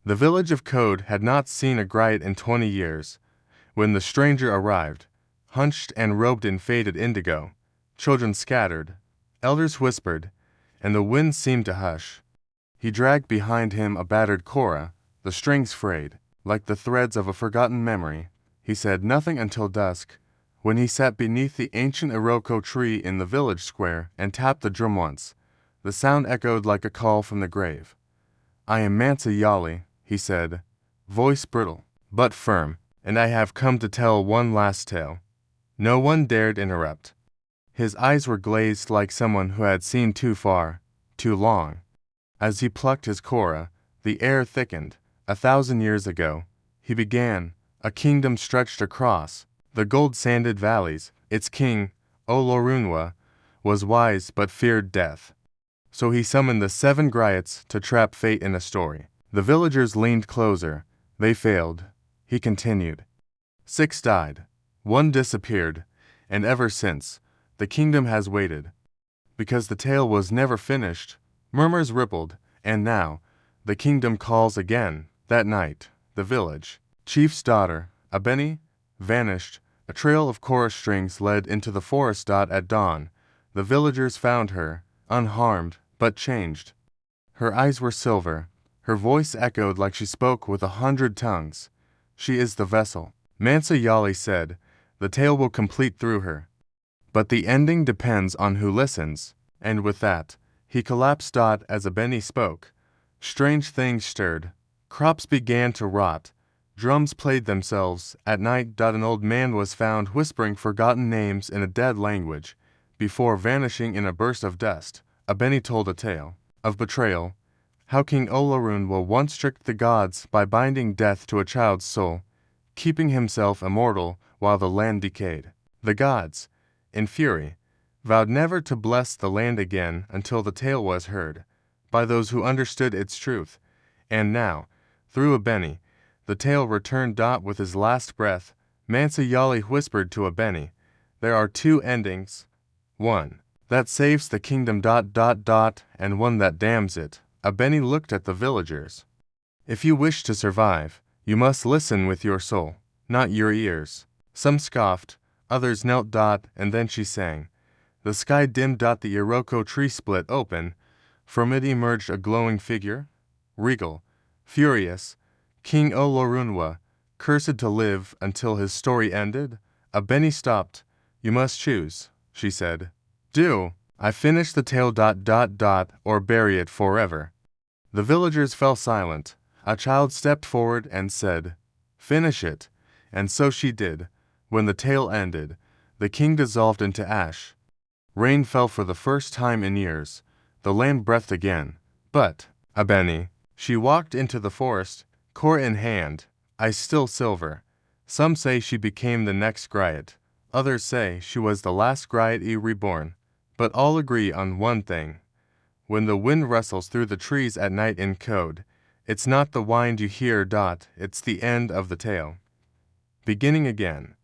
The village of Code had not seen a Griot in 20 years. When the stranger arrived, hunched and robed in faded indigo, children scattered, elders whispered, and the wind seemed to hush. He dragged behind him a battered kora, the strings frayed, like the threads of a forgotten memory. He said nothing until dusk, when he sat beneath the ancient iroko tree in the village square and tapped the drum once. The sound echoed like a call from the grave. "I am Mansa Yali," he said, voice brittle, but firm, "and I have come to tell one last tale." No one dared interrupt. His eyes were glazed like someone who had seen too far, too long. As he plucked his kora, the air thickened. 1,000 years ago, he began, a kingdom stretched across the gold-sanded valleys. Its king, Olorunwa, was wise but feared death. So he summoned the 7 Griots to trap fate in a story. The villagers leaned closer. They failed. He continued. 6 died. 1 disappeared. And ever since, the kingdom has waited. Because the tale was never finished, murmurs rippled, and now, the kingdom calls again. That night, the village chief's daughter, Abeni, vanished. A trail of chorus strings led into the forest. At dawn, the villagers found her, unharmed, but changed. Her eyes were silver. Her voice echoed like she spoke with 100 tongues. "She is the vessel," Mansa Yali said. "The tale will complete through her. But the ending depends on who listens." And with that, he collapsed. As Abeni spoke, strange things stirred. Crops began to rot. Drums played themselves. At night, an old man was found whispering forgotten names in a dead language. Before vanishing in a burst of dust, Abeni told a tale of betrayal, how King Olorunwa once tricked the gods by binding death to a child's soul, keeping himself immortal while the land decayed. The gods, in fury, vowed never to bless the land again until the tale was heard by those who understood its truth. And now, through Abeni, the tale returned. With his last breath, Mansa Yali whispered to Abeni, "There are 2 endings. One that saves the kingdom. And one that damns it." Abeni looked at the villagers. "If you wish to survive, you must listen with your soul, not your ears." Some scoffed, others knelt. And then she sang. The sky dimmed. The iroko tree split open. From it emerged a glowing figure, regal, furious, King Olorunwa, cursed to live until his story ended. Abeni stopped. "You must choose," she said. "Do I finish the tale. Or bury it forever?" The villagers fell silent. A child stepped forward and said, "Finish it." And so she did. When the tale ended, the king dissolved into ash. Rain fell for the first time in years. The land breathed again. But, Abeni, she walked into the forest, core in hand, eyes still silver. Some say she became the next Griot. Others say she was the last Griot reborn. But all agree on one thing. When the wind rustles through the trees at night in Code, it's not the wind you hear. It's the end of the tale. Beginning again.